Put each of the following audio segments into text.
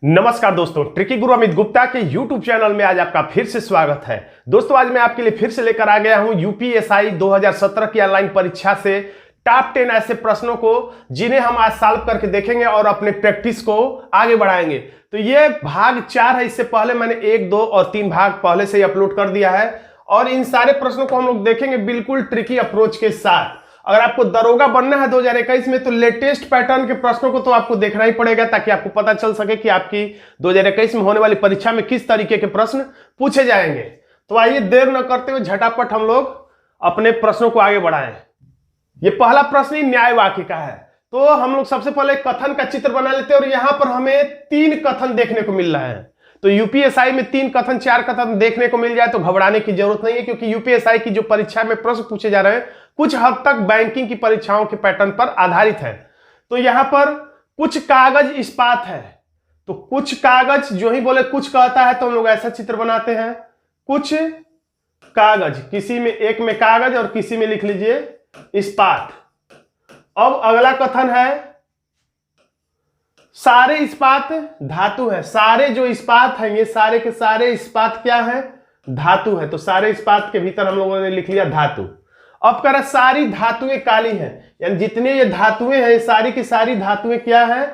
नमस्कार दोस्तों, ट्रिकी गुरु अमित गुप्ता के YouTube चैनल में आज आपका फिर से स्वागत है। दोस्तों आज मैं आपके लिए फिर से लेकर आ गया हूं यूपीएसआई 2017 की ऑनलाइन परीक्षा से टॉप 10 ऐसे प्रश्नों को जिन्हें हम आज सॉल्व करके देखेंगे और अपने प्रैक्टिस को आगे बढ़ाएंगे। तो ये भाग 4 है। इससे पहले मैंने 1, 2 और 3 भाग पहले से ही अपलोड कर दिया है और इन सारे प्रश्नों को हम लोग देखेंगे बिल्कुल ट्रिकी अप्रोच के साथ। अगर आपको दरोगा बनना है 2021 में तो लेटेस्ट पैटर्न के प्रश्नों को तो आपको देखना ही पड़ेगा, ताकि आपको पता चल सके कि आपकी 2021 में होने वाली परीक्षा में किस तरीके के प्रश्न पूछे जाएंगे। तो आइए देर न करते हुए झटापट हम लोग अपने प्रश्नों को आगे बढ़ाएं। ये पहला प्रश्न ही न्याय वाक्य का है। तो हम लोग सबसे पहले कथन का चित्र बना लेते हैं और यहां पर हमें 3 कथन देखने को मिल रहा है। तो यूपीएसआई में 3 कथन 4 कथन देखने को मिल जाए तो घबराने की जरूरत नहीं है, क्योंकि यूपीएसआई की जो परीक्षा में प्रश्न पूछे जा रहे हैं कुछ हद तक बैंकिंग की परीक्षाओं के पैटर्न पर आधारित है। तो यहां पर कुछ कागज इस्पात है, तो कुछ कागज जो ही बोले कुछ कहता है तो हम लोग ऐसा चित्र बनाते हैं, कुछ कागज, किसी में एक में कागज और किसी में लिख लीजिए इस्पात। अब अगला कथन है सारे इस्पात धातु है। सारे जो इस्पात है ये सारे के सारे इस्पात क्या है? धातु है। तो सारे इस्पात के भीतर हम लोगों ने लिख लिया धातु। अब कह रहा सारी धातुएं काली हैं, यानी जितने ये धातुएं हैं सारी की सारी धातुएं क्या है?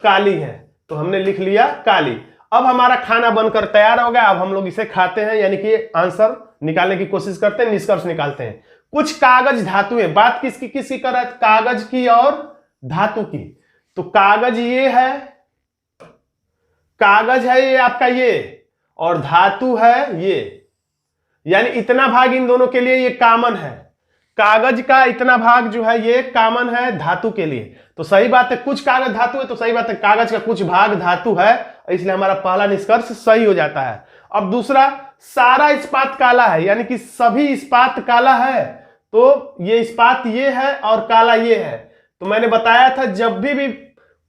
काली हैं। तो हमने लिख लिया काली। अब हमारा खाना बनकर तैयार हो गया। अब हम लोग इसे खाते हैं, यानी कि आंसर निकालने की कोशिश करते हैं, निष्कर्ष निकालते हैं। कुछ कागज धातुएं, बात किसकी किसकी कर रहा है? कागज की और धातु की। तो कागज ये है, कागज है ये आपका ये, और धातु है ये, यानी इतना भाग इन दोनों के लिए ये कॉमन है। कागज का इतना भाग जो है ये कॉमन है धातु के लिए। तो सही बात है, कुछ कागज धातु है तो सही बात है, कागज का कुछ भाग धातु है, इसलिए हमारा पहला निष्कर्ष सही हो जाता है। अब दूसरा, सारा इस्पात काला है, यानी कि सभी इस्पात काला है। तो ये इस्पात ये है और काला ये है। तो मैंने बताया था जब भी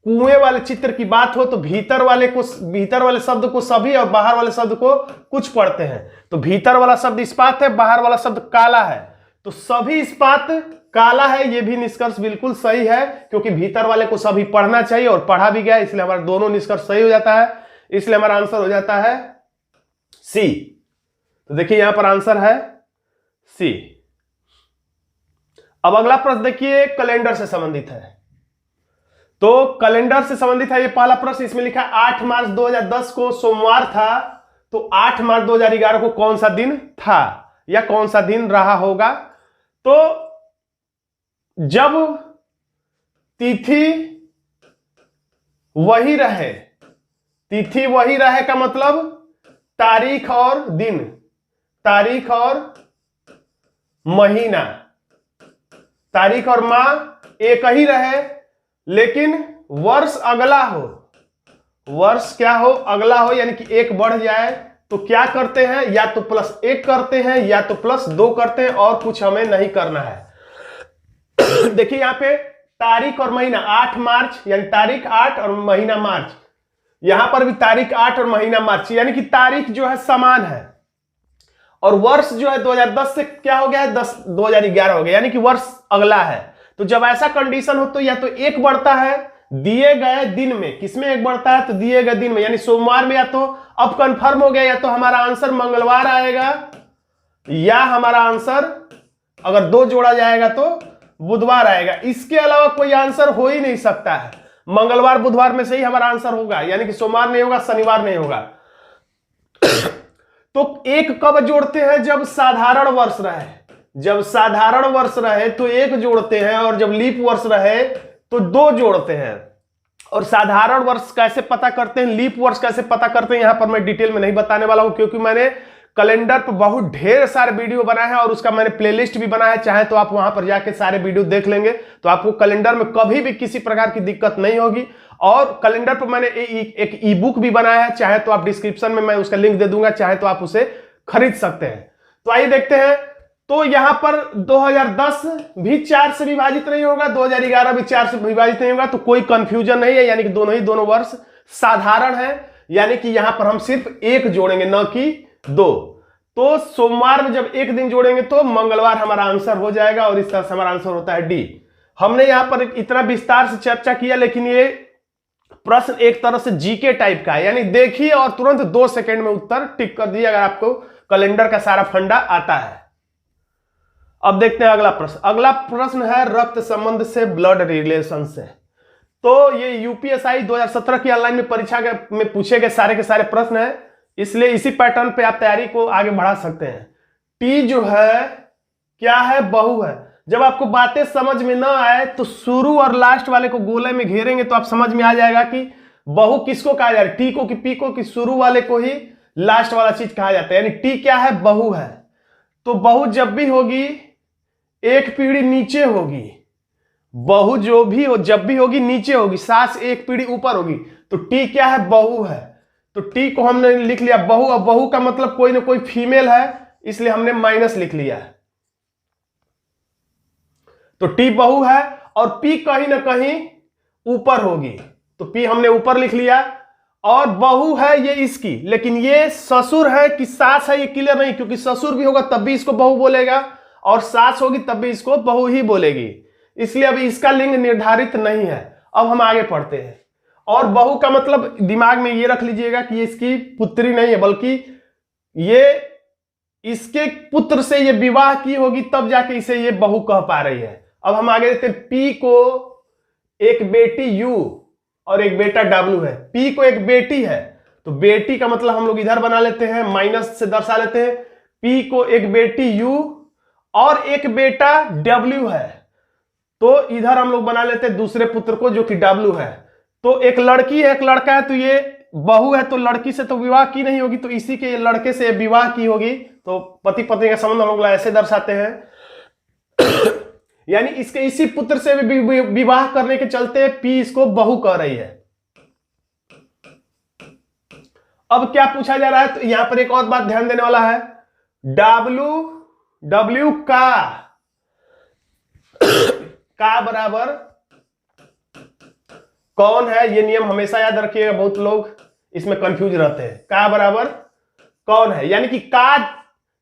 कुएं वाले चित्र की बात हो तो भीतर वाले शब्द को सभी और बाहर वाले शब्द को कुछ पढ़ते हैं। तो भीतर वाला शब्द इस्पात है, बाहर वाला शब्द काला है। तो सभी इस्पात काला है, यह भी निष्कर्ष बिल्कुल सही है, क्योंकि भीतर वाले को सभी पढ़ना चाहिए और पढ़ा भी गया, इसलिए हमारा दोनों निष्कर्ष सही हो जाता है। इसलिए हमारा आंसर हो जाता है सी। तो देखिए यहां पर आंसर है सी। अब अगला प्रश्न देखिए, कैलेंडर से संबंधित है। तो कैलेंडर से संबंधित है ये पहला प्रश्न। इसमें लिखा 8 मार्च 2010 को सोमवार था, तो 8 मार्च 2011 को कौन सा दिन था या कौन सा दिन रहा होगा? तो जब तिथि वही रहे, तिथि वही रहे का मतलब तारीख और दिन, तारीख और महीना, तारीख और माह एक ही रहे, लेकिन वर्ष अगला हो, वर्ष क्या हो? अगला हो, यानी कि एक बढ़ जाए तो क्या करते हैं? या तो +1 करते हैं या तो +2 करते हैं, और कुछ हमें नहीं करना है। देखिए यहां पे तारीख और महीना, 8 मार्च यानी तारीख 8 और महीना मार्च, यहां पर भी तारीख 8 और महीना मार्च, यानी कि तारीख जो है समान है, और वर्ष जो है 2010 से क्या हो गया है? 2011 हो गया, यानी कि वर्ष अगला है। तो जब ऐसा कंडीशन हो तो या तो 1 बढ़ता है दिए गए दिन में, किसमें 1 बढ़ता है? तो दिए गए दिन में, यानी सोमवार में। या तो अब कंफर्म हो गया, या तो हमारा आंसर मंगलवार आएगा, या हमारा आंसर अगर 2 जोड़ा जाएगा तो बुधवार आएगा। इसके अलावा कोई आंसर हो ही नहीं सकता है। मंगलवार बुधवार में से ही हमारा आंसर होगा, यानी कि सोमवार नहीं होगा, शनिवार नहीं होगा। तो 1 कब जोड़ते हैं? जब साधारण वर्ष रहे। जब साधारण वर्ष रहे तो 1 जोड़ते हैं, और जब लीप वर्ष रहे तो 2 जोड़ते हैं। और साधारण वर्ष कैसे पता करते हैं, लीप वर्ष कैसे पता करते हैं, यहां पर मैं डिटेल में नहीं बताने वाला हूं, क्योंकि मैंने कैलेंडर पर बहुत ढेर सारे वीडियो बनाए हैं और उसका मैंने प्लेलिस्ट भी बनाया है। चाहे तो आप वहां पर जाके सारे वीडियो देख लेंगे, तो आपको कैलेंडर में कभी भी किसी प्रकार की दिक्कत नहीं होगी। और कैलेंडर पर मैंने एक ई बुक भी बनाया है, चाहे तो आप डिस्क्रिप्शन में मैं उसका लिंक दे दूंगा, चाहे तो आप उसे खरीद सकते हैं। तो आइए देखते हैं। तो यहां पर 2010 भी 4 से विभाजित नहीं होगा, 2011 भी 4 से विभाजित नहीं होगा, तो कोई कंफ्यूजन नहीं है, यानी कि दोनों वर्ष साधारण है, यानी कि यहां पर हम सिर्फ 1 जोड़ेंगे, न कि 2। तो सोमवार में जब 1 दिन जोड़ेंगे तो मंगलवार हमारा आंसर हो जाएगा, और इस तरह से हमारा आंसर होता है डी। हमने यहां पर इतना विस्तार से चर्चा किया, लेकिन ये प्रश्न एक तरह से जीके टाइप का है, यानी देखिए और तुरंत 2 सेकंड में उत्तर टिक कर दिए अगर आपको कैलेंडर का सारा फंडा आता है। अब देखते हैं अगला प्रश्न। अगला प्रश्न है रक्त संबंध से, ब्लड रिलेशन से। तो ये यूपीएसआई 2017 की ऑनलाइन में परीक्षा में पूछे गए सारे के सारे प्रश्न है, इसलिए इसी पैटर्न पे आप तैयारी को आगे बढ़ा सकते हैं। टी जो है क्या है, बहु है। जब आपको बातें समझ में ना आए तो शुरू और लास्ट वाले को गोले में घेरेंगे तो आप समझ में आ जाएगा कि बहु किसको कहा जाए, टी को कि पी को, कि शुरू वाले को ही लास्ट वाला चीज कहा जाता है। यानी टी क्या है, बहु है। तो बहु जब भी होगी एक पीढ़ी नीचे होगी, बहु जो भी हो जब भी होगी नीचे होगी, सास एक पीढ़ी ऊपर होगी। तो टी क्या है, बहु है। तो टी को हमने लिख लिया बहु। अब बहु का मतलब कोई ना कोई फीमेल है, इसलिए हमने माइनस लिख लिया। तो टी बहु है और पी कहीं ना कहीं ऊपर होगी, तो पी हमने ऊपर लिख लिया। और बहु है ये इसकी, लेकिन ये ससुर है कि सास है ये क्लियर नहीं, क्योंकि ससुर भी होगा तब भी इसको बहु बोलेगा और सास होगी तब भी इसको बहु ही बोलेगी, इसलिए अभी इसका लिंग निर्धारित नहीं है। अब हम आगे पढ़ते हैं। और बहु का मतलब दिमाग में ये रख लीजिएगा कि ये इसकी पुत्री नहीं है, बल्कि ये इसके पुत्र से ये विवाह की होगी तब जाके इसे ये बहु कह पा रही है। अब हम आगे देखते हैं। पी को एक बेटी यू और एक बेटा डब्ल्यू है। पी को एक बेटी है, तो बेटी का मतलब हम लोग इधर बना लेते हैं, माइनस से दर्शा लेते हैं। पी को एक बेटी यू और एक बेटा डब्ल्यू है, तो इधर हम लोग बना लेते हैं दूसरे पुत्र को जो कि डब्ल्यू है। तो एक लड़की है एक लड़का है, तो ये बहु है, तो लड़की से तो विवाह की नहीं होगी, तो इसी के लड़के से विवाह की होगी। तो पति पत्नी का संबंध हम लोग ऐसे दर्शाते हैं। यानी इसके इसी पुत्र से विवाह करने के चलते पी इसको बहु कह रही है। अब क्या पूछा जा रहा है, तो यहां पर एक और बात ध्यान देने वाला है। डब्ल्यू का बराबर कौन है, ये नियम हमेशा याद रखिएगा, बहुत लोग इसमें कंफ्यूज रहते हैं। का बराबर कौन है, यानी कि का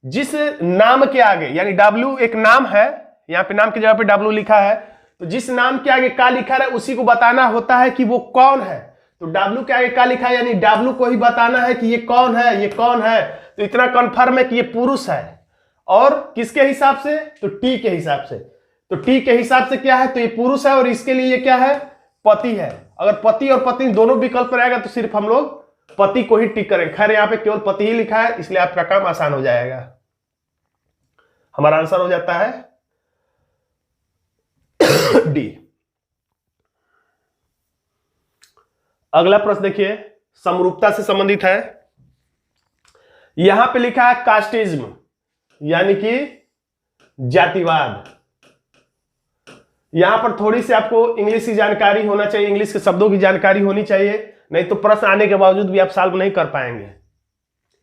जिस नाम के आगे, यानी डब्ल्यू एक नाम है, यहां पे नाम की जगह पे डब्ल्यू लिखा है, तो जिस नाम के आगे का लिखा है उसी को बताना होता है कि वो कौन है। तो डब्ल्यू के आगे का लिखा है, यानी डब्ल्यू को ही बताना है कि ये कौन है, ये कौन है। तो इतना कंफर्म है कि ये पुरुष है। और किसके हिसाब से, तो टी के हिसाब से। तो टी के हिसाब से क्या है, तो ये पुरुष है और इसके लिए ये क्या है, पति है। अगर पति और पत्नी दोनों विकल्प रहेगा तो सिर्फ हम लोग पति को ही टिक करें। खैर यहाँ पे केवल पति ही लिखा है, इसलिए आपका काम आसान हो जाएगा। हमारा आंसर हो जाता है डी। अगला प्रश्न देखिए, समरूपता से संबंधित है। यहां पे लिखा है कास्टिज्म, यानी कि जातिवाद। यहां पर थोड़ी सी आपको इंग्लिश की जानकारी होना चाहिए, इंग्लिश के शब्दों की जानकारी होनी चाहिए, नहीं तो प्रश्न आने के बावजूद भी आप सॉल्व नहीं कर पाएंगे।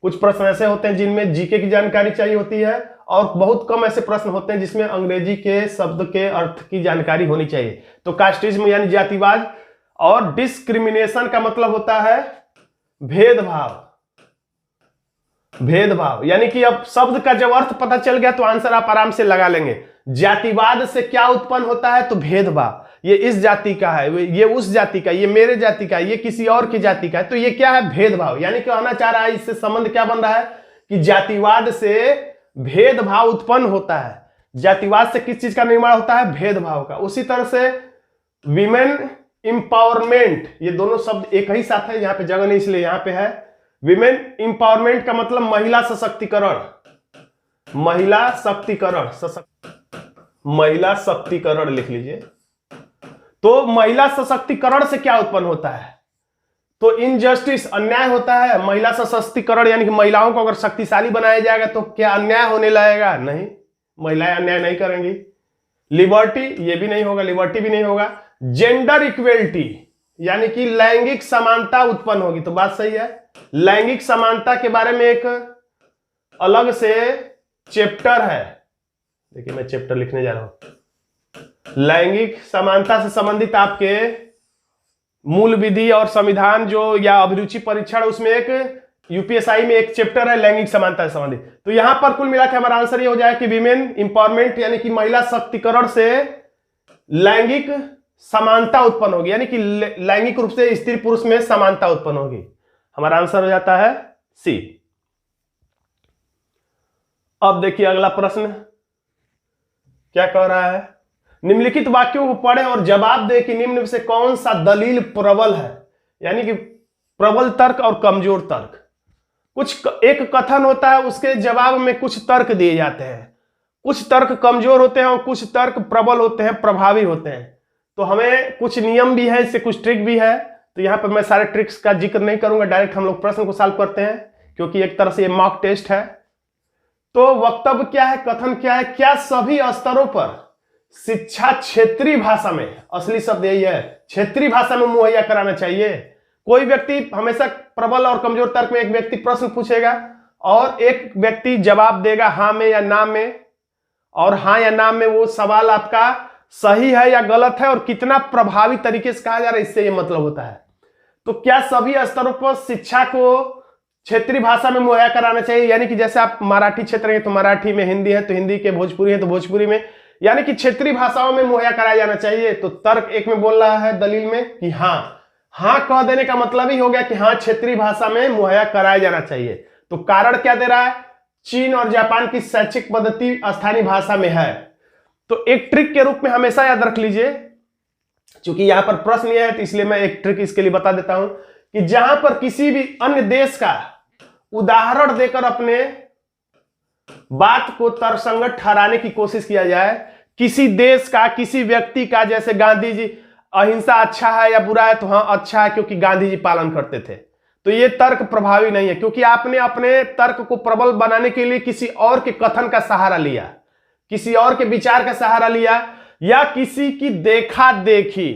कुछ प्रश्न ऐसे होते हैं जिनमें जीके की जानकारी चाहिए होती है, और बहुत कम ऐसे प्रश्न होते हैं जिसमें अंग्रेजी के शब्द के अर्थ की जानकारी होनी चाहिए। तो कास्टिज्म यानी जातिवाद, और डिस्क्रिमिनेशन का मतलब होता है भेदभाव। भेदभाव यानी कि अब शब्द का जब अर्थ पता चल गया तो आंसर आप आराम से लगा लेंगे। जातिवाद से क्या उत्पन्न होता है, तो भेदभाव। ये इस जाति का है, ये उस जाति का, ये मेरे जाति का, ये किसी और की जाति का है, तो ये क्या है, भेदभाव। यानी कहना चाह रहा है, इससे संबंध क्या बन रहा है कि जातिवाद से भेदभाव उत्पन्न होता है। जातिवाद से किस चीज का निर्माण होता है, भेदभाव का। उसी तरह से विमेन इंपावरमेंट, ये दोनों शब्द एक ही साथ है, यहाँ पे जगह नहीं इसलिए यहाँ पे है। विमेन इंपावरमेंट का मतलब महिला सशक्तिकरण, महिला शक्तिकरण, महिला शक्तिकरण लिख लीजिए। तो महिला सशक्तिकरण से क्या उत्पन्न होता है, तो इनजस्टिस, अन्याय होता है। महिला सशक्तिकरण यानी कि महिलाओं को अगर शक्तिशाली बनाया जाएगा तो क्या अन्याय होने लगेगा, नहीं, महिलाएं अन्याय नहीं करेंगी। लिबर्टी, ये भी नहीं होगा, लिबर्टी भी नहीं होगा। जेंडर इक्वेलिटी यानी कि लैंगिक समानता उत्पन्न होगी, तो बात सही है। लैंगिक समानता के बारे में एक अलग से चैप्टर है, देखिए मैं चैप्टर लिखने जा रहा हूं। लैंगिक समानता से संबंधित आपके मूल विधि और संविधान जो या अभिरुचि परीक्षण, उसमें एक यूपीएसआई में एक चैप्टर है लैंगिक समानता से संबंधित। तो यहां पर कुल मिलाकर हमारा आंसर ये हो जाए कि विमेन इंपावरमेंट यानी कि महिला शक्तिकरण से लैंगिक समानता उत्पन्न होगी, यानी कि लैंगिक रूप से स्त्री पुरुष में समानता उत्पन्न होगी। हमारा आंसर हो जाता है सी। अब देखिए अगला प्रश्न क्या कह रहा है, निम्नलिखित वाक्यों को पढ़ें और जवाब दें कि निम्न में से कौन सा दलील प्रबल है, यानी कि प्रबल तर्क और कमजोर तर्क। कुछ एक कथन होता है, उसके जवाब में कुछ तर्क दिए जाते हैं, कुछ तर्क कमजोर होते हैं और कुछ तर्क प्रबल होते हैं, प्रभावी होते हैं। तो हमें कुछ नियम भी है, इससे कुछ ट्रिक भी है। तो यहां पर मैं सारे ट्रिक्स का जिक्र नहीं करूंगा, डायरेक्ट हम लोग प्रश्न को सॉल्व करते हैं, क्योंकि एक तरह से ये मॉक टेस्ट है। तो वक्तव्य क्या है, कथन क्या है, क्या सभी स्तरों पर शिक्षा क्षेत्रीय भाषा में, असली शब्द यही है, क्षेत्रीय भाषा में मुहैया कराना चाहिए। कोई व्यक्ति हमेशा प्रबल और कमजोर तर्क में एक व्यक्ति प्रश्न पूछेगा और एक व्यक्ति जवाब देगा हाँ में या ना में, और हाँ या ना में वो सवाल आपका सही है या गलत है और कितना प्रभावी तरीके से कहा जा रहा है, इससे ये मतलब होता है। तो क्या सभी स्तरों पर शिक्षा को क्षेत्रीय भाषा में मुहैया कराना चाहिए, यानी कि जैसे आप मराठी क्षेत्र है तो मराठी में, हिंदी है तो हिंदी के, भोजपुरी है तो भोजपुरी में, यानी कि क्षेत्रीय भाषाओं में मुहैया कराया जाना चाहिए। तो तर्क एक में बोल रहा है दलील में कि हाँ, हाँ कह देने का मतलब ही हो गया कि हाँ क्षेत्रीय भाषा में मुहैया कराया जाना चाहिए। तो कारण क्या दे रहा है, चीन और जापान की शैक्षिक पद्धति स्थानीय भाषा में है। तो एक ट्रिक के रूप में हमेशा याद रख लीजिए, क्योंकि यहां पर प्रश्न यह है तो इसलिए मैं एक ट्रिक इसके लिए बता देता हूं कि जहां पर किसी भी अन्य देश का उदाहरण देकर अपने बात को तर्कसंगत ठहराने की कोशिश किया जाए, किसी देश का, किसी व्यक्ति का, जैसे गांधी जी, अहिंसा अच्छा है या बुरा है, तो हाँ अच्छा है क्योंकि गांधी जी पालन करते थे, तो ये तर्क प्रभावी नहीं है, क्योंकि आपने अपने तर्क को प्रबल बनाने के लिए किसी और के कथन का सहारा लिया, किसी और के विचार का सहारा लिया, या किसी की देखा देखी,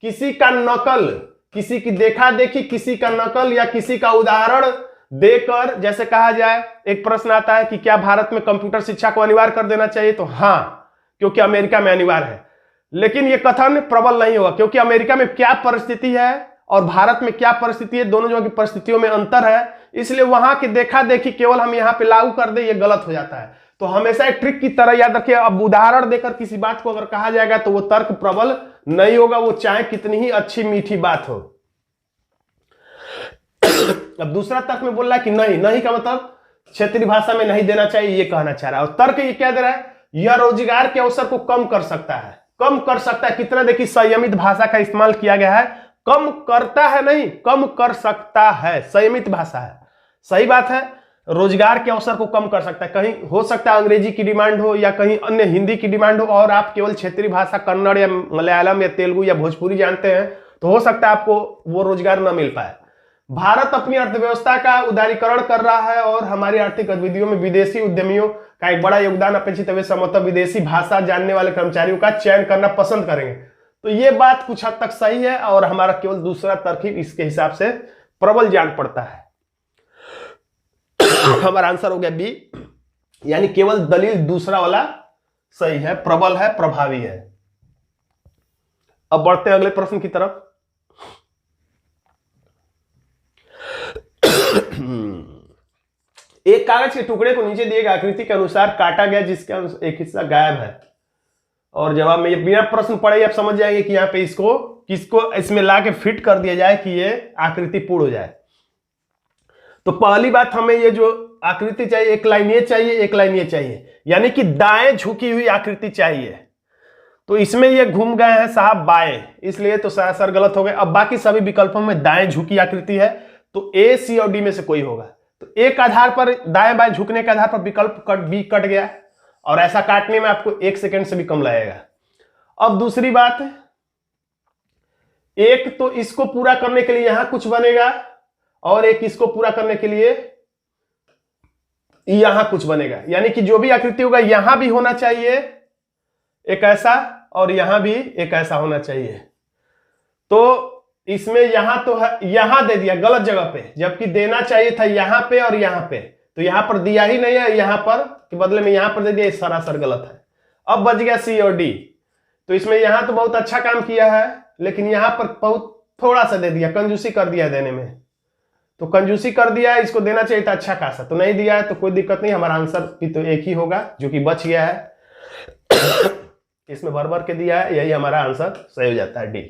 किसी का नकल, किसी की देखा देखी, किसी का नकल या किसी का उदाहरण देकर, जैसे कहा जाए, एक प्रश्न आता है कि क्या भारत में कंप्यूटर शिक्षा को अनिवार्य कर देना चाहिए, तो हाँ क्योंकि अमेरिका में अनिवार्य है। लेकिन यह कथन प्रबल नहीं होगा, क्योंकि अमेरिका में क्या परिस्थिति है और भारत में क्या परिस्थिति है, दोनों जगह की परिस्थितियों में अंतर है, इसलिए वहां की देखा देखी केवल हम यहां पे लागू कर दे, ये गलत हो जाता है। तो हमेशा एक ट्रिक की तरह याद रखिए, अब उदाहरण देकर किसी बात को अगर कहा जाएगा तो वो तर्क प्रबल नहीं होगा, वो चाहे कितनी ही अच्छी मीठी बात हो। अब दूसरा तर्क में बोल रहा है कि नहीं, नहीं का मतलब क्षेत्रीय भाषा में नहीं देना चाहिए, ये कहना चाह रहा है। और तर्क ये क्या दे रहा है, यह रोजगार के अवसर को कम कर सकता है, कम कर सकता है, कितना देखिए संयमित भाषा का इस्तेमाल किया गया है, कम करता है नहीं, कम कर सकता है, संयमित भाषा है, सही बात है, रोजगार के अवसर को कम कर सकता है। कहीं हो सकता है अंग्रेजी की डिमांड हो या कहीं अन्य हिंदी की डिमांड हो और आप केवल क्षेत्रीय भाषा कन्नड़ या मलयालम या तेलुगु या भोजपुरी जानते हैं, तो हो सकता है आपको वो रोजगार न मिल पाए। भारत अपनी अर्थव्यवस्था का उदारीकरण कर रहा है और हमारी आर्थिक गतिविधियों में विदेशी उद्यमियों का एक बड़ा योगदान अपेक्षित है, मतलब विदेशी भाषा जानने वाले कर्मचारियों का चयन करना पसंद करेंगे। तो ये बात कुछ हद तक सही है और हमारा केवल दूसरा तर्क ही इसके हिसाब से प्रबल जान पड़ता है। हमारा आंसर हो गया बी, यानी केवल दलील दूसरा वाला सही है, प्रबल है, प्रभावी है। अब बढ़ते हैं अगले प्रश्न की तरफ। एक कागज के टुकड़े को नीचे दिए गए आकृति के अनुसार काटा गया जिसका एक हिस्सा गायब है। और जवाब में ये बिना प्रश्न पढ़े आप समझ जाएंगे कि यहाँ पे इसको किसको इसमें ला के फिट कर दिया जाए कि ये आकृति पूर्ण हो जाए। तो पहली बात, हमें ये जो आकृति चाहिए, एक लाइन ये चाहिए, एक लाइन ये चाहिए, यानी कि दाएं झुकी हुई आकृति चाहिए। तो इसमें ये घूम गए हैं साहब बाएं, इसलिए तो सर गलत हो गए। अब बाकी सभी विकल्पों में दाएं झुकी आकृति है, तो ए, सी और डी में से कोई होगा। तो एक आधार पर, दाएं बाएं झुकने के आधार पर विकल्प बी कट गया और ऐसा काटने में आपको 1 सेकंड से भी कम लगेगा। अब दूसरी बात, एक तो इसको पूरा करने के लिए यहां कुछ बनेगा और एक इसको पूरा करने के लिए यहां कुछ बनेगा, यानी कि जो भी आकृति होगा यहां भी होना चाहिए एक ऐसा और यहां भी एक ऐसा होना चाहिए। तो इसमें यहां तो है, यहां दे दिया गलत जगह पे, जबकि देना चाहिए था यहां पे और यहां पे, तो यहां पर दिया ही नहीं है, यहां पर के बदले में यहां पर दे दिया, सरासर गलत है। अब बच गया सी और डी। तो इसमें यहां तो बहुत अच्छा काम किया है, लेकिन यहां पर बहुत थोड़ा सा दे दिया, कंजूसी कर दिया देने में। तो कंजूसी कर दिया है, इसको देना चाहिए था अच्छा खासा, तो नहीं दिया है, तो कोई दिक्कत नहीं, हमारा आंसर भी तो एक ही होगा जो कि बच गया है। इसमें भर भर के दिया है, यही हमारा आंसर सही हो जाता है डी।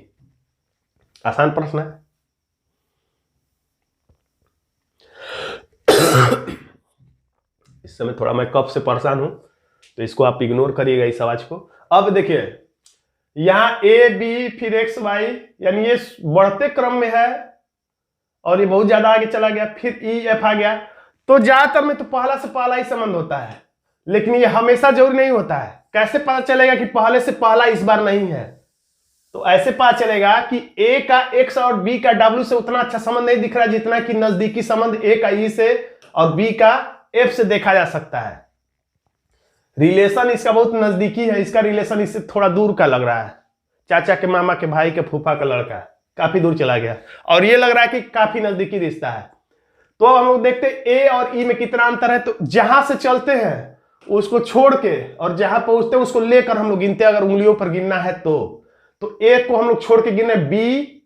आसान प्रश्न है। इस समय थोड़ा मैं कफ से परेशान हूं, तो इसको आप इग्नोर करिएगा इस आवाज को। अब देखिए यहां ए बी फिर एक्स वाई, यानी ये बढ़ते क्रम में है और ये बहुत ज्यादा आगे चला गया, फिर ई एफ आ गया। तो ज्यादातर में तो पहला से पहला ही संबंध होता है, लेकिन ये हमेशा जरूरी नहीं होता है। कैसे पता चलेगा कि पहले से पहला इस बार नहीं है? तो ऐसे पता चलेगा कि ए का एक्स और बी का डब्ल्यू से उतना अच्छा संबंध नहीं दिख रहा जितना कि नजदीकी संबंध ए का ई से और बी का एफ से देखा जा सकता है। रिलेशन इसका बहुत नजदीकी है, इसका रिलेशन इससे थोड़ा दूर का लग रहा है। चाचा के मामा के भाई के फूफा का लड़का काफी दूर चला गया, और ये लग रहा है कि काफी नजदीकी रिश्ता है। तो अब हम लोग देखते हैं ए और ई में कितना अंतर है। तो जहां से चलते हैं उसको छोड़ के और जहां पहुंचते हैं उसको लेकर हम लोग गिनते हैं, अगर उंगलियों पर गिनना है तो ए को हम लोग छोड़ के गिने, बी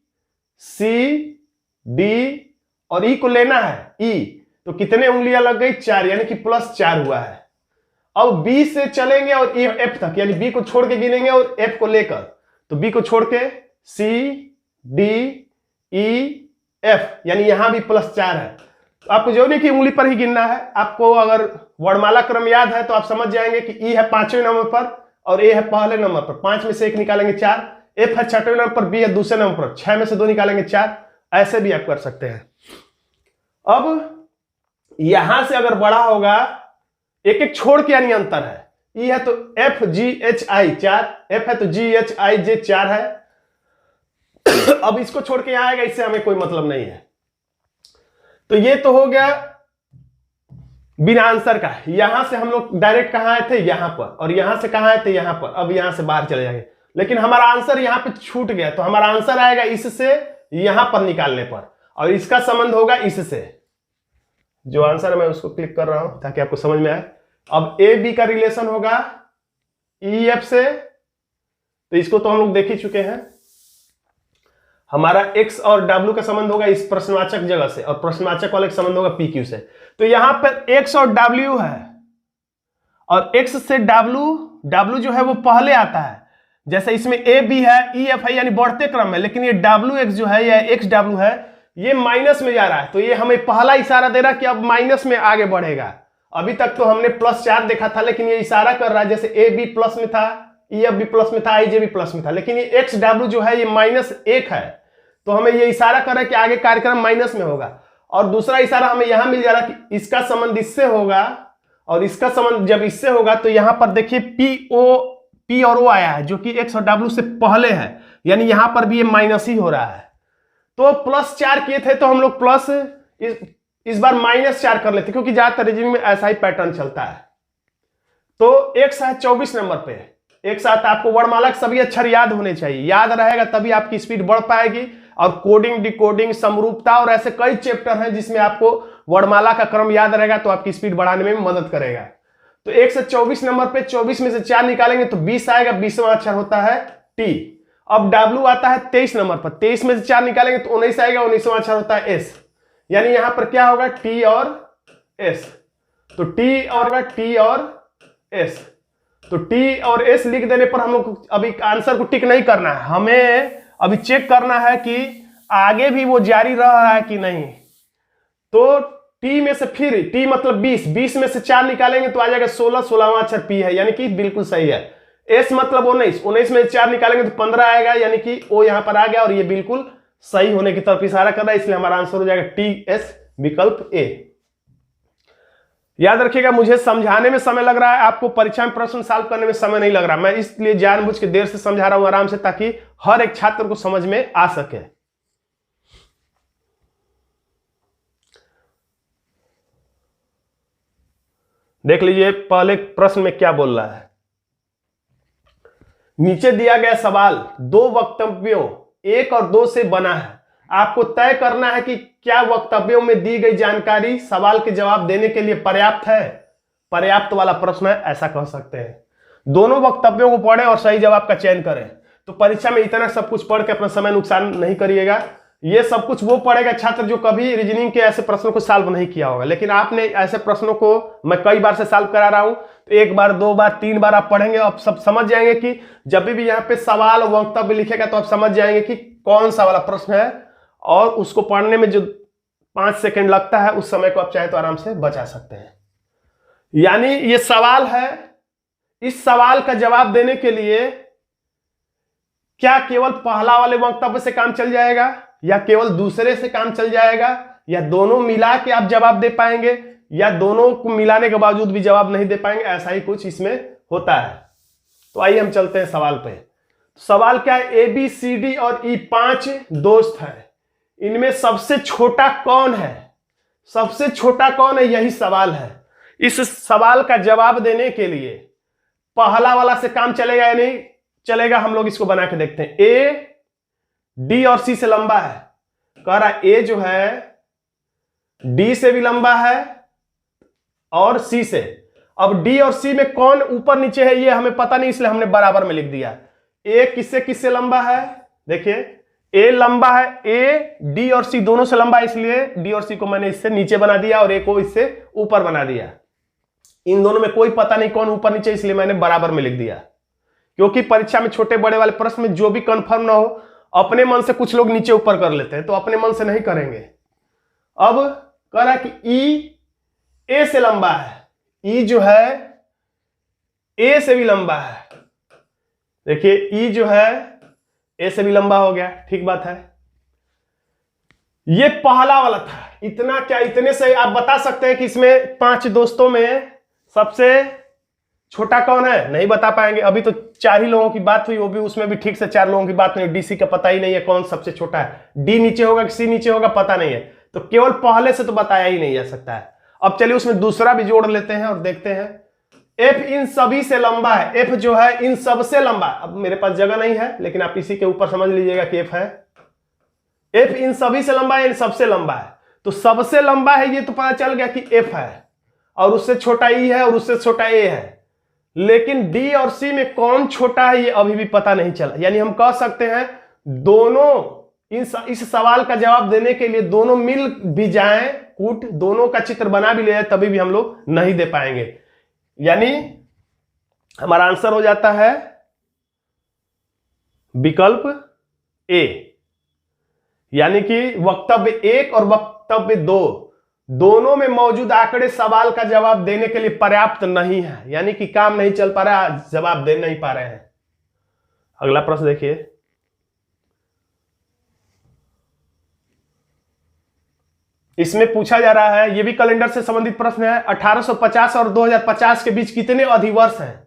सी डी और ई को लेना है ई। तो कितने उंगलियां लग गई? 4, यानी कि +4 हुआ है। अब बी से चलेंगे और एफ तक, यानी बी को छोड़ के गिनेंगे और एफ को लेकर, तो बी को छोड़ के सी डी ई एफ, यानी यहां भी +4 है। तो आपको जो नहीं कि उंगली पर ही गिनना है। आपको अगर वर्णमाला क्रम याद है तो आप समझ जाएंगे कि ई है 5वें नंबर पर और ए है पहले नंबर पर, 5 में से 1 निकालेंगे 4, एफ है 6वें नंबर पर, बी है दूसरे नंबर पर, 6 में से 2 निकालेंगे 4। ऐसे भी आप कर सकते हैं। अब यहां से अगर बड़ा होगा, एक एक छोड़ के यानी अंतर है। ई है तो F G H I 4, F है तो जी एच आई जे 4 है। अब इसको छोड़ के यहां आएगा, इससे हमें कोई मतलब नहीं है। तो ये तो हो गया बिना आंसर का। यहां से हम लोग डायरेक्ट कहां आए थे? यहां पर, और यहां से कहां आए थे? यहां पर। अब यहां से बाहर चले जाएंगे, लेकिन हमारा आंसर यहां पे छूट गया। तो हमारा आंसर आएगा इससे यहां पर निकालने पर, और इसका संबंध होगा इससे। जो आंसर है मैं उसको क्लिक कर रहा हूं ताकि आपको समझ में आए। अब ए बी का रिलेशन होगा ई एफ से, तो इसको तो हम लोग देख ही चुके हैं। हमारा एक्स और डब्ल्यू का संबंध होगा इस प्रश्नवाचक जगह से, और प्रश्नवाचक वाले का संबंध होगा पी क्यू से। तो यहां पर एक्स और डब्ल्यू है, और एक्स से डब्ल्यू जो है वो पहले आता है। जैसे इसमें ए बी है, ई एफ है, यानी बढ़ते क्रम में, लेकिन ये डब्ल्यू एक्स जो है या एक्स डब्ल्यू है ये माइनस में जा रहा है। तो ये हमें पहला इशारा दे रहा है कि अब माइनस में आगे बढ़ेगा। अभी तक तो हमने +4 देखा था, लेकिन ये इशारा कर रहा है जैसे ए बी प्लस में था, ई एफ भी प्लस में था, आई जे भी प्लस में था, लेकिन ये एक्स डब्ल्यू जो है ये -1 है। तो हमें ये इशारा कर रहा है कि आगे कार्यक्रम माइनस में होगा। और दूसरा इशारा हमें यहां मिल जा रहा है कि इसका संबंध इससे होगा और इसका संबंध जब इससे होगा, तो यहां पर देखिए पी और ओ आया है जो कि एक्स और डब्ल्यू से पहले है, यानी यहां पर भी ये माइनस ही हो रहा है। तो +4 किए थे तो हम लोग प्लस इस बार -4 कर लेते, क्योंकि ज्यादातर रीजनिंग में ऐसा ही पैटर्न चलता है। तो एक्स है 24 नंबर पे। एक साथ आपको वर्णमाला के सभी अक्षर याद होने चाहिए, याद रहेगा तभी आपकी स्पीड बढ़ पाएगी। और कोडिंग, डिकोडिंग, समरूपता और ऐसे कई चैप्टर हैं जिसमें आपको वर्णमाला का क्रम याद रहेगा, तो आपकी स्पीड बढ़ाने में मदद करेगा। तो 1 से 24 नंबर पे 24 में से 4 निकालेंगे तो 20 आएगा, 20वां अक्षर होता है टी। अब डब्ल्यू आता है 23 नंबर पर, 23 में से 4 निकालेंगे तो 19 आएगा, 19वां अक्षर होता है एस। यानी यहां पर क्या होगा? टी और एस। तो टी और एस, तो टी और एस लिख देने पर हम लोग अभी आंसर को टिक नहीं करना है, हमें अभी चेक करना है कि आगे भी वो जारी रह रहा है कि नहीं। तो टी में से फिर टी मतलब 20 में से 4 निकालेंगे तो आ जाएगा 16, 16वां अक्षर पी है, यानी कि बिल्कुल सही है। एस मतलब 19 में से 4 निकालेंगे तो 15 आएगा, यानी कि ओ यहां पर आ गया और ये बिल्कुल सही होने की तरफ इशारा कर रहा है, इसलिए हमारा आंसर हो जाएगा टी एस विकल्प ए। याद रखिएगा, मुझे समझाने में समय लग रहा है, आपको परीक्षा में प्रश्न सॉल्व करने में समय नहीं लग रहा। मैं इसलिए जानबूझ के देर से समझा रहा हूं आराम से, ताकि हर एक छात्र को समझ में आ सके। देख लीजिए पहले प्रश्न में क्या बोल रहा है। नीचे दिया गया सवाल 2 वक्तव्यों 1 और 2 से बना है। आपको तय करना है कि क्या वक्तव्यों में दी गई जानकारी सवाल के जवाब देने के लिए पर्याप्त है। पर्याप्त वाला प्रश्न है, ऐसा कह सकते हैं। दोनों वक्तव्यों को पढ़ें और सही जवाब का चयन करें। तो परीक्षा में इतना सब कुछ पढ़ के अपना समय नुकसान नहीं करिएगा। ये सब कुछ वो पढ़ेगा छात्र जो कभी रीजनिंग के ऐसे प्रश्नों को सॉल्व नहीं किया होगा, लेकिन आपने ऐसे प्रश्नों को मैं कई बार से सॉल्व करा रहा हूं, तो एक बार, दो बार, तीन बार आप पढ़ेंगे, आप सब समझ जाएंगे कि जब भी यहाँ पे सवाल वक्तव्य लिखेगा तो आप समझ जाएंगे कि कौन सा वाला प्रश्न है, और उसको पढ़ने में जो 5 सेकंड लगता है उस समय को आप चाहे तो आराम से बचा सकते हैं। यानी ये सवाल है, इस सवाल का जवाब देने के लिए क्या केवल पहला वाले वक्तव्य से काम चल जाएगा, या केवल दूसरे से काम चल जाएगा, या दोनों मिला के आप जवाब दे पाएंगे, या दोनों को मिलाने के बावजूद भी जवाब नहीं दे पाएंगे, ऐसा ही कुछ इसमें होता है। तो आइए हम चलते हैं सवाल पे। सवाल क्या है, ए बी सी डी और ई 5 दोस्त हैं, इनमें सबसे छोटा कौन है? सबसे छोटा कौन है, यही सवाल है। इस सवाल का जवाब देने के लिए पहला वाला से काम चलेगा या नहीं चलेगा, हम लोग इसको बना के देखते हैं। ए डी और सी से लंबा है, कह रहा ए जो है डी से भी लंबा है और सी से। अब डी और सी में कौन ऊपर नीचे है ये हमें पता नहीं, इसलिए हमने बराबर में लिख दिया। ए किससे किससे लंबा है, देखिए ए लंबा है, ए डी और सी दोनों से लंबा है, इसलिए डी और सी को मैंने इससे नीचे बना दिया और ए को इससे ऊपर बना दिया। इन दोनों में कोई पता नहीं कौन ऊपर नीचे, इसलिए मैंने बराबर में लिख दिया। क्योंकि परीक्षा में छोटे बड़े वाले प्रश्न में जो भी कंफर्म ना हो, अपने मन से कुछ लोग नीचे ऊपर कर लेते हैं, तो अपने मन से नहीं करेंगे। अब कह रहा कि ई ए से लंबा है, ई जो है ए से भी लंबा है। देखिए ई जो है ए से भी लंबा हो गया, ठीक बात है। ये पहला वाला था, इतना क्या, इतने से आप बता सकते हैं कि इसमें 5 दोस्तों में सबसे छोटा कौन है? नहीं बता पाएंगे। अभी तो 4 ही लोगों की बात हुई, वो भी उसमें भी ठीक से 4 लोगों की बात नहीं। डीसी का पता ही नहीं है कौन सबसे छोटा है, डी नीचे होगा कि सी नीचे होगा पता नहीं है, तो केवल पहले से तो बताया ही नहीं जा सकता है। अब चलिए उसमें दूसरा भी जोड़ लेते हैं और देखते हैं। एफ इन सभी से लंबा है, एफ जो है इन सब से लंबा। अब मेरे पास जगह नहीं है, लेकिन आप इसी के ऊपर समझ लीजिएगा कि एफ है। एफ इन सभी से लंबा है, इन सबसे लंबा है, तो सबसे लंबा है ये तो पता चल गया कि एफ है, और उससे छोटा ई है और उससे छोटा ए है। लेकिन डी और सी में कौन छोटा है ये अभी भी पता नहीं चला। यानी हम कह सकते हैं दोनों इस सवाल का जवाब देने के लिए दोनों मिल भी जाएं, कूट दोनों का चित्र बना भी ले जाए, तभी भी हम लोग नहीं दे पाएंगे। यानी हमारा आंसर हो जाता है विकल्प ए। यानी कि वक्तव्य 1 और वक्तव्य 2 दोनों में मौजूद आंकड़े सवाल का जवाब देने के लिए पर्याप्त नहीं है, यानी कि काम नहीं चल पा रहा, जवाब दे नहीं पा रहे हैं। अगला प्रश्न देखिए, इसमें पूछा जा रहा है, यह भी कैलेंडर से संबंधित प्रश्न है। 1850 और 2050 के बीच कितने अधिवर्ष हैं?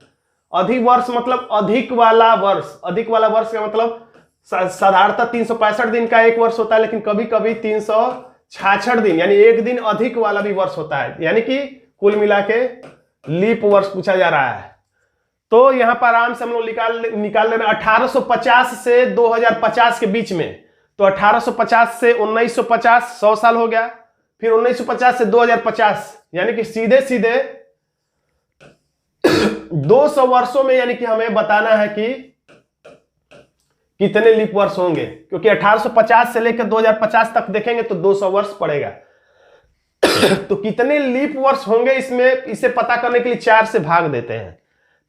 अधिवर्ष मतलब अधिक वाला वर्ष। अधिक वाला वर्ष का मतलब साधारणतः 365 दिन का एक वर्ष होता है, लेकिन कभी कभी 366 दिन यानी एक दिन अधिक वाला भी वर्ष होता है, यानी कि कुल मिला के लीप वर्ष पूछा जा रहा है। तो यहां पर आराम से हम लोग निकाल लेना 1850 से 2050 के बीच में। तो 1850 से 1950 100 साल हो गया, फिर 1950 से 2050 यानी कि सीधे सीधे 200 वर्षों में, यानी कि हमें बताना है कि कितने लीप वर्ष होंगे, क्योंकि 1850 से लेकर 2050 तक देखेंगे तो 200 वर्ष पड़ेगा। तो कितने लीप वर्ष होंगे इसमें, इसे पता करने के लिए 4 से भाग देते हैं।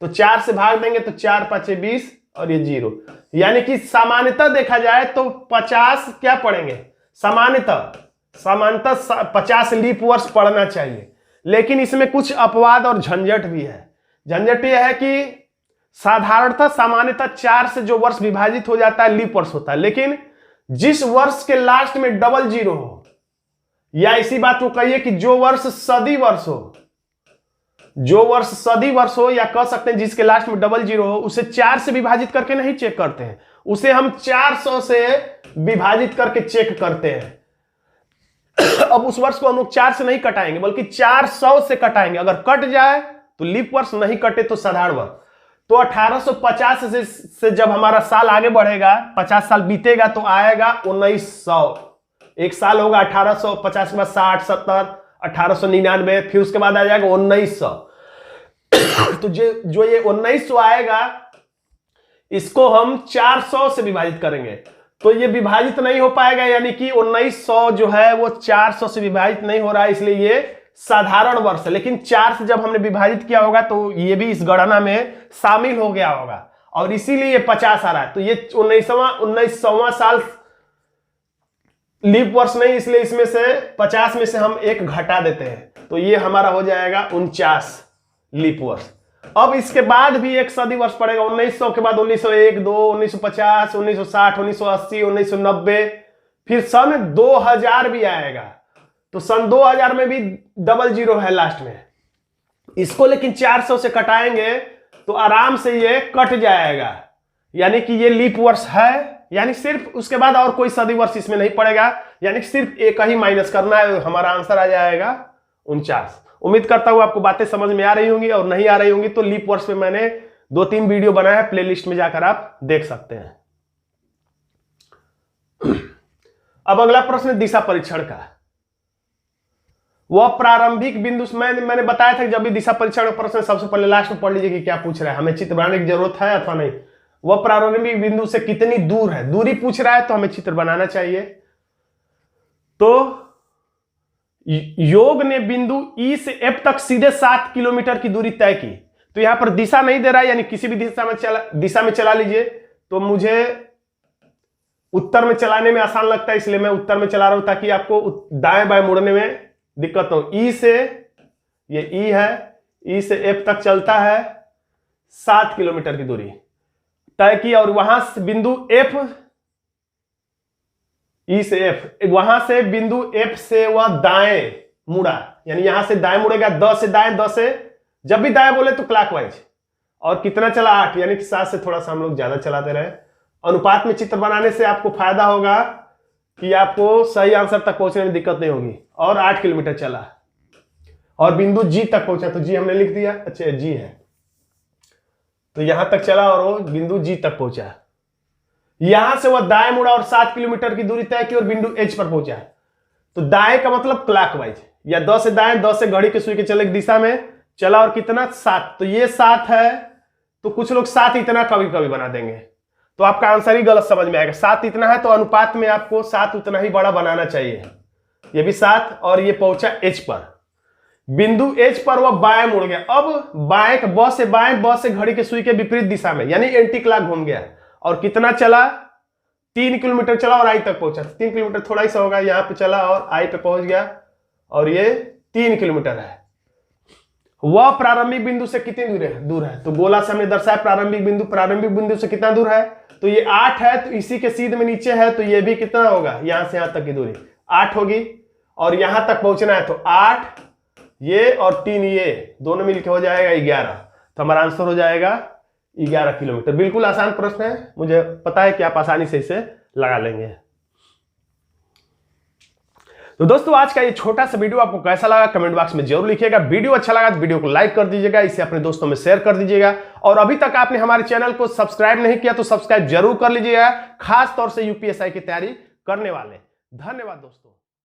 तो 4 से भाग देंगे तो 4 5 20 और ये 0, यानी कि सामान्यतः देखा जाए तो 50 क्या पढ़ेंगे, सामान्यतः 50 लीप वर्ष पढ़ना चाहिए। लेकिन इसमें कुछ अपवाद और झंझट भी है। झंझट यह है कि साधारणतः सामान्यतः 4 से जो वर्ष विभाजित हो जाता है लीप वर्ष होता है, लेकिन जिस वर्ष के लास्ट में डबल 0 हो, या इसी बात को कहिए कि जो वर्ष सदी वर्ष हो, जो वर्ष सदी वर्ष हो, या कह सकते हैं जिसके लास्ट में डबल 0 हो, उसे 4 से विभाजित करके नहीं चेक करते हैं, उसे हम 400 से विभाजित करके चेक करते हैं। अब उस वर्ष को हम लोग 4 से नहीं कटाएंगे, बल्कि 400 से कटाएंगे। अगर कट जाए तो लीप वर्ष, नहीं कटे तो साधारण वर्ष। तो 1850 से जब हमारा साल आगे बढ़ेगा, 50 साल बीतेगा तो आएगा 1900। एक साल होगा 1850 के बाद 60 70 1899, फिर उसके बाद आ जाएगा 1900। तो जो ये 1900 आएगा, इसको हम 400 से विभाजित करेंगे, तो ये विभाजित नहीं हो पाएगा, यानी कि 1900 जो है वो 400 से विभाजित नहीं हो रहा है, इसलिए ये साधारण वर्ष है, लेकिन 4 से जब हमने विभाजित किया होगा तो ये भी इस गणना में शामिल हो गया होगा और इसीलिए ये 50 आ रहा है। तो ये 19वां साल लीप वर्ष नहीं, इसलिए इसमें से 50 में से हम एक घटा देते हैं, तो ये हमारा हो जाएगा 49 लीप वर्ष। अब इसके बाद भी एक सदी वर्ष पड़ेगा। 1900 के बाद 1901, 2, 1950, 1960, 1980, 1990, फिर सन 2000 भी आएगा। तो सन 2000 में भी 00 है लास्ट में। इसको लेकिन 400 से कटाएंगे तो आराम से ये कट जाएगा, यानी कि ये लीप वर्ष है। यानी सिर्फ उसके बाद और कोई सदी वर्ष इसमें नहीं पड़ेगा, यानी सिर्फ एक ही माइनस करना है, हमारा आंसर आ जाएगा 49। उम्मीद करता हूं आपको बातें समझ में आ रही होंगी, और नहीं आ रही होंगी तो लीप वर्ष पे मैंने 2-3 वीडियो बनाया है, प्लेलिस्ट में जाकर आप देख सकते हैं। अब अगला प्रश्न दिशा परीक्षण का। वह प्रारंभिक बिंदु, मैंने बताया था कि जब भी दिशा परीक्षण का प्रश्न सबसे पहले लास्ट में पढ़ लीजिए कि क्या पूछ रहा है, हमें चित्र बनाने की जरूरत है अथवा नहीं। वह प्रारंभिक बिंदु से कितनी दूर है, दूरी पूछ रहा है तो हमें चित्र बनाना चाहिए। तो योग ने बिंदु ई से एफ तक सीधे 7 किलोमीटर की दूरी तय की। तो यहां पर दिशा नहीं दे रहा है, यानी किसी भी दिशा में चला लीजिए। तो मुझे उत्तर में चलाने में आसान लगता है, इसलिए मैं उत्तर में चला रहा हूं ताकि आपको दाएं बाएं मुड़ने में दिक्कत हो। ई से, ये ई है, ई से एफ तक चलता है, 7 किलोमीटर की दूरी तय की। और वहां से बिंदु एफ, ई से एफ, वहां से बिंदु एफ से वह दाएं मुड़ा, यानी यहां से दाएं मुड़ेगा, 10 से दाएं, 10 से, जब भी दाएं बोले तो क्लॉकवाइज। और कितना चला, 8, यानी कि 7 से थोड़ा सा हम लोग ज्यादा चलाते रहे। अनुपात में चित्र बनाने से आपको फायदा होगा कि आपको सही आंसर तक पहुंचने में दिक्कत नहीं होगी। और 8 किलोमीटर चला और बिंदु जी तक पहुंचा, तो जी हमने लिख दिया, अच्छा जी है, तो यहां तक चला और वो बिंदु जी तक पहुंचा। यहां से वह दाएं मुड़ा और 7 किलोमीटर की दूरी तय की और बिंदु एच पर पहुंचा। तो दाएं का मतलब क्लॉकवाइज, या 10 से दाएं, 10 से घड़ी के सुई के चले दिशा में चला, और कितना, 7। तो ये 7 है, तो कुछ लोग 7 इतना कभी कभी बना देंगे, तो आपका आंसर ही गलत समझ में आएगा। 7 इतना है तो अनुपात में आपको 7 उतना ही बड़ा बनाना चाहिए। ये भी 7, और ये पहुंचा एच पर। बिंदु एच पर वह बाएं मुड़ गया। अब बाएं, ब से बाएं, ब से घड़ी के सुई के विपरीत दिशा में, यानी एंटी क्लॉक घूम गया। और कितना चला, 3 किलोमीटर चला और आई तक पहुंचा। 3 किलोमीटर थोड़ा ही सा होगा, यहां पे चला और आई पे पहुंच गया, और ये 3 किलोमीटर है। वह प्रारंभिक बिंदु से कितनी दूर है, तो गोला से हमने दर्शाया प्रारंभिक बिंदु से कितना दूर है, तो ये 8 है। तो इसी के सीध में नीचे है, तो ये भी कितना होगा, यहां से यहां तक की दूरी 8 होगी। और यहां तक पहुंचना है, तो 8 ये और 3 ये दोनों मिलकर हो जाएगा 11। तो हमारा आंसर हो जाएगा 11 किलोमीटर। बिल्कुल आसान प्रश्न है, मुझे पता है कि आप आसानी से इसे लगा लेंगे। तो दोस्तों, आज का ये छोटा सा वीडियो आपको कैसा लगा कमेंट बॉक्स में जरूर लिखिएगा। वीडियो अच्छा लगा तो वीडियो को लाइक कर दीजिएगा, इसे अपने दोस्तों में शेयर कर दीजिएगा। और अभी तक आपने हमारे चैनल को सब्सक्राइब नहीं किया तो सब्सक्राइब जरूर कर लीजिएगा, खास तौर से यूपीएसआई की तैयारी करने वाले। धन्यवाद दोस्तों।